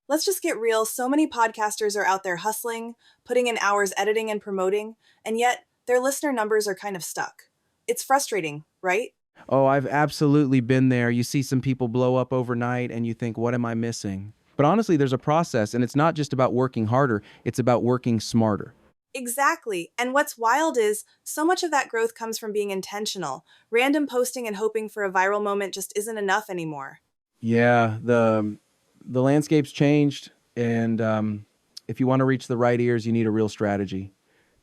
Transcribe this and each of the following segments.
Let's just get real. So many podcasters are out there hustling, putting in hours editing and promoting, and yet their listener numbers are kind of stuck. It's frustrating, right? Oh, I've absolutely been there. You see some people blow up overnight and you think, what am I missing? But honestly, there's a process, and it's not just about working harder, it's about working smarter. Exactly. And what's wild is so much of that growth comes from being intentional. Random posting and hoping for a viral moment just isn't enough anymore. Yeah, the landscape's changed, and if you want to reach the right ears, you need a real strategy.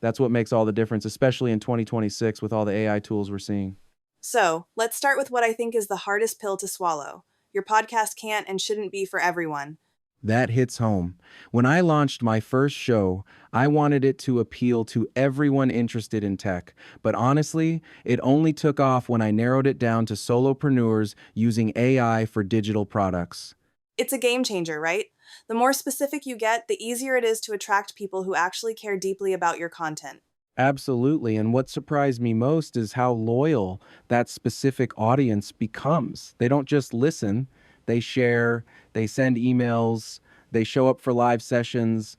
That's what makes all the difference, especially in 2026 with all the AI tools we're seeing. So, let's start with what I think is the hardest pill to swallow. Your podcast can't and shouldn't be for everyone. That hits home. When I launched my first show, I wanted it to appeal to everyone interested in tech. But honestly, it only took off when I narrowed it down to solopreneurs using AI for digital products. It's a game changer, right? The more specific you get, the easier it is to attract people who actually care deeply about your content. Absolutely. And what surprised me most is how loyal that specific audience becomes. They don't just listen, they share, they send emails, they show up for live sessions.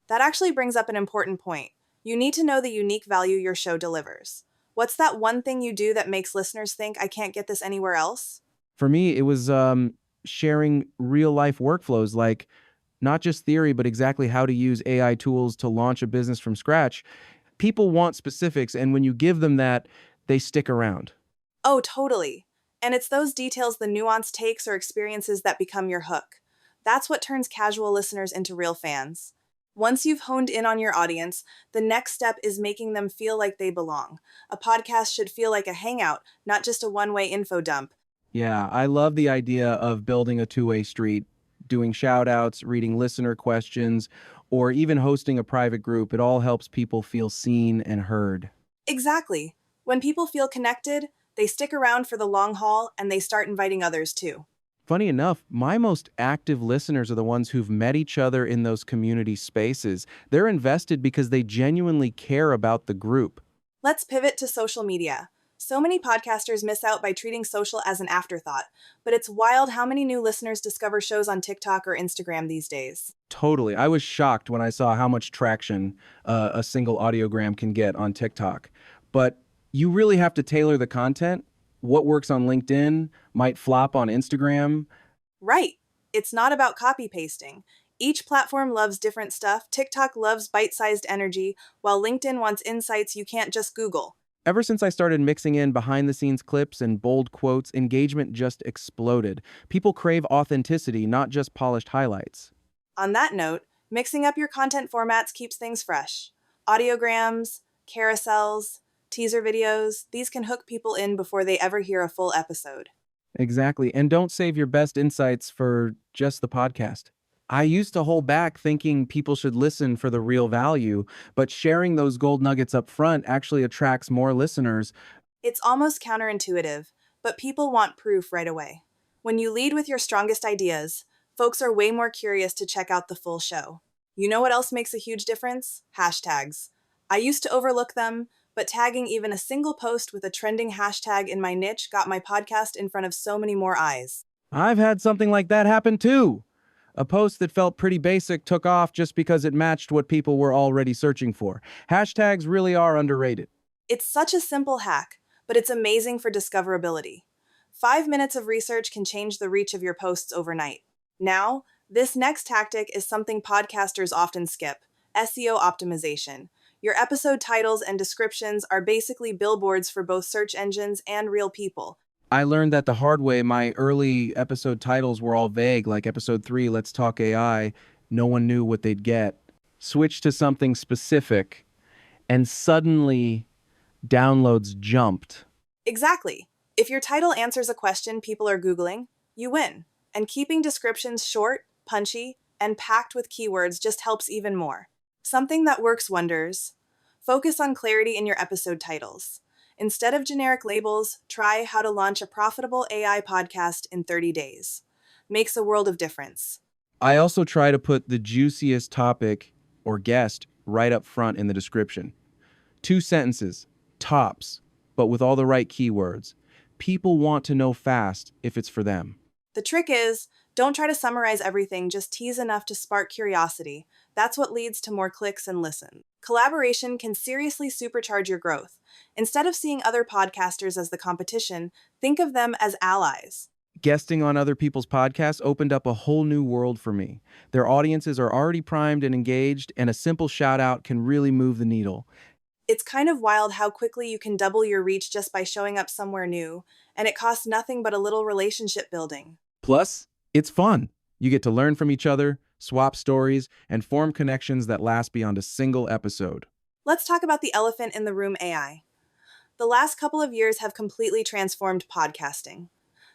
That actually brings up an important point. You need to know the unique value your show delivers. What's that one thing you do that makes listeners think, I can't get this anywhere else? For me, it was sharing real life workflows, like not just theory, but exactly how to use AI tools to launch a business from scratch. People want specifics, and when you give them that, they stick around. Oh, totally. And it's those details, the nuanced takes or experiences that become your hook. That's what turns casual listeners into real fans. Once you've honed in on your audience, the next step is making them feel like they belong. A podcast should feel like a hangout, not just a one-way info dump. Yeah, I love the idea of building a two-way street, doing shout outs, reading listener questions, or even hosting a private group. It all helps people feel seen and heard. Exactly. When people feel connected, they stick around for the long haul and they start inviting others too. Funny enough, my most active listeners are the ones who've met each other in those community spaces. They're invested because they genuinely care about the group. Let's pivot to social media. So many podcasters miss out by treating social as an afterthought, but it's wild how many new listeners discover shows on TikTok or Instagram these days. Totally. I was shocked when I saw how much traction a single audiogram can get on TikTok. But you really have to tailor the content. What works on LinkedIn might flop on Instagram. Right. It's not about copy pasting. Each platform loves different stuff. TikTok loves bite sized energy, while LinkedIn wants insights you can't just Google. Ever since I started mixing in behind the scenes clips and bold quotes, engagement just exploded. People crave authenticity, not just polished highlights. On that note, mixing up your content formats keeps things fresh. Audiograms, carousels, teaser videos, these can hook people in before they ever hear a full episode. Exactly. And don't save your best insights for just the podcast. I used to hold back thinking people should listen for the real value, but sharing those gold nuggets up front actually attracts more listeners. It's almost counterintuitive, but people want proof right away. When you lead with your strongest ideas, folks are way more curious to check out the full show. You know what else makes a huge difference? Hashtags. I used to overlook them, but tagging even a single post with a trending hashtag in my niche got my podcast in front of so many more eyes. I've had something like that happen too. A post that felt pretty basic took off just because it matched what people were already searching for. Hashtags really are underrated. It's such a simple hack, but it's amazing for discoverability. 5 minutes of research can change the reach of your posts overnight. Now, this next tactic is something podcasters often skip: SEO optimization. Your episode titles and descriptions are basically billboards for both search engines and real people. I learned that the hard way. My early episode titles were all vague, like episode 3, Let's Talk AI. No one knew what they'd get. Switch to something specific, and suddenly downloads jumped. Exactly. If your title answers a question people are Googling, you win. And keeping descriptions short, punchy, and packed with keywords just helps even more. Something that works wonders. Focus on clarity in your episode titles. Instead of generic labels, try how to launch a profitable AI podcast in 30 days. Makes a world of difference. I also try to put the juiciest topic or guest right up front in the description. 2 sentences, tops, but with all the right keywords. People want to know fast if it's for them. The trick is, don't try to summarize everything, just tease enough to spark curiosity. That's what leads to more clicks and listens. Collaboration can seriously supercharge your growth. Instead of seeing other podcasters as the competition, think of them as allies. Guesting on other people's podcasts opened up a whole new world for me. Their audiences are already primed and engaged, and a simple shout out can really move the needle. It's kind of wild how quickly you can double your reach just by showing up somewhere new, and it costs nothing but a little relationship building. Plus, it's fun. You get to learn from each other, swap stories, and form connections that last beyond a single episode. Let's talk about the elephant in the room, AI. The last couple of years have completely transformed podcasting.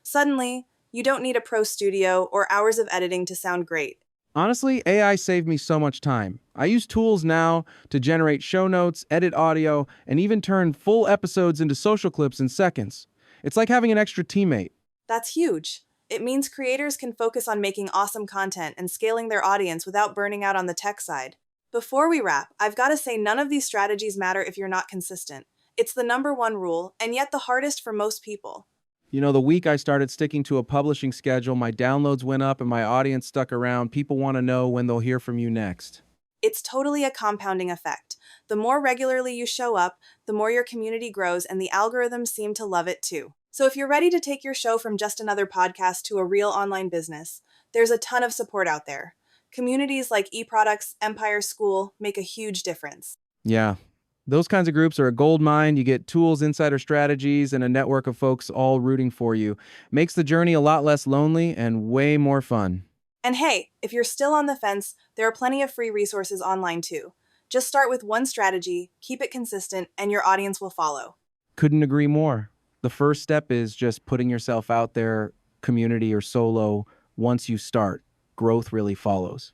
Suddenly, you don't need a pro studio or hours of editing to sound great. Honestly, AI saved me so much time. I use tools now to generate show notes, edit audio, and even turn full episodes into social clips in seconds. It's like having an extra teammate. That's huge. It means creators can focus on making awesome content and scaling their audience without burning out on the tech side. Before we wrap, I've got to say none of these strategies matter if you're not consistent. It's the number one rule, and yet the hardest for most people. The week I started sticking to a publishing schedule, my downloads went up and my audience stuck around. People want to know when they'll hear from you next. It's totally a compounding effect. The more regularly you show up, the more your community grows, and the algorithms seem to love it too. So if you're ready to take your show from just another podcast to a real online business, there's a ton of support out there. Communities like EProducts Empire Skool make a huge difference. Yeah, those kinds of groups are a gold mine. You get tools, insider strategies, and a network of folks all rooting for you. Makes the journey a lot less lonely and way more fun. And hey, if you're still on the fence, there are plenty of free resources online too. Just start with one strategy, keep it consistent, and your audience will follow. Couldn't agree more. The first step is just putting yourself out there, community or solo. Once you start, growth really follows.